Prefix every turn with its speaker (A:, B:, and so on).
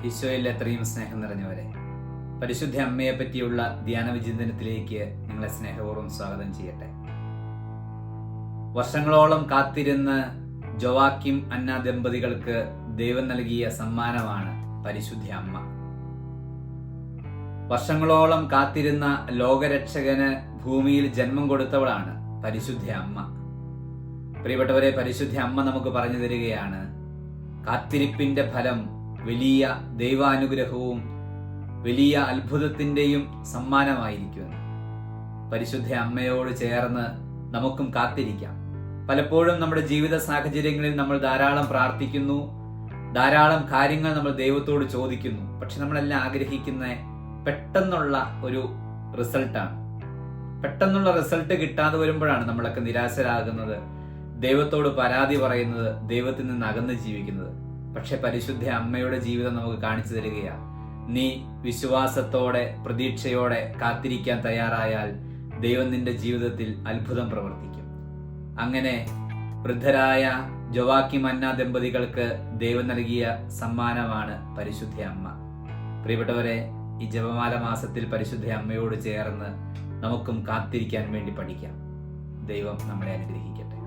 A: ഈശോയിൽ എത്രയും സ്നേഹം നിറഞ്ഞവരെ, പരിശുദ്ധ അമ്മയെ പറ്റിയുള്ള ധ്യാന വിചിന്തനത്തിലേക്ക് നിങ്ങളെ സ്നേഹപൂർവ്വം സ്വാഗതം ചെയ്യട്ടെ. വർഷങ്ങളോളം കാത്തിരുന്ന് ജോവാക്കിം അന്ന ദമ്പതികൾക്ക് ദൈവം നൽകിയ സമ്മാനമാണ് പരിശുദ്ധ അമ്മ. വർഷങ്ങളോളം കാത്തിരുന്ന ലോകരക്ഷകന് ഭൂമിയിൽ ജന്മം കൊടുത്തവളാണ് പരിശുദ്ധ അമ്മ. പ്രിയപ്പെട്ടവരെ, പരിശുദ്ധ അമ്മ നമുക്ക് പറഞ്ഞു തരികയാണ്, കാത്തിരിപ്പിന്റെ ഫലം വലിയ ദൈവാനുഗ്രഹവും വലിയ അത്ഭുതത്തിന്റെയും സമ്മാനമായിരിക്കുമെന്ന്. പരിശുദ്ധ അമ്മയോട് ചേർന്ന് നമുക്കും കാത്തിരിക്കാം. പലപ്പോഴും നമ്മുടെ ജീവിത സാഹചര്യങ്ങളിൽ നമ്മൾ ധാരാളം പ്രാർത്ഥിക്കുന്നു, ധാരാളം കാര്യങ്ങൾ നമ്മൾ ദൈവത്തോട് ചോദിക്കുന്നു. പക്ഷെ നമ്മളെല്ലാം ആഗ്രഹിക്കുന്ന പെട്ടെന്നുള്ള ഒരു റിസൾട്ടാണ്. പെട്ടെന്നുള്ള റിസൾട്ട് കിട്ടാതെ വരുമ്പോഴാണ് നമ്മളൊക്കെ നിരാശരാകുന്നത്, ദൈവത്തോട് പരാതി പറയുന്നത്, ദൈവത്തിൽ നിന്ന് അകന്ന് ജീവിക്കുന്നത്. പക്ഷെ പരിശുദ്ധ അമ്മയുടെ ജീവിതം നമുക്ക് കാണിച്ചു തരികയാണ്, നീ വിശ്വാസത്തോടെ പ്രതീക്ഷയോടെ കാത്തിരിക്കാൻ തയ്യാറായാൽ ദൈവം നിന്റെ ജീവിതത്തിൽ അത്ഭുതം പ്രവർത്തിക്കും. അങ്ങനെ വൃദ്ധരായ ജോവാക്കിം അന്ന ദമ്പതികൾക്ക് ദൈവം നൽകിയ സമ്മാനമാണ് പരിശുദ്ധ അമ്മ. പ്രിയപ്പെട്ടവരെ, ഈ ജപമാല മാസത്തിൽ പരിശുദ്ധ അമ്മയോട് ചേർന്ന് നമുക്കും കാത്തിരിക്കാൻ വേണ്ടി പഠിക്കാം. ദൈവം നമ്മളെ അനുഗ്രഹിക്കട്ടെ.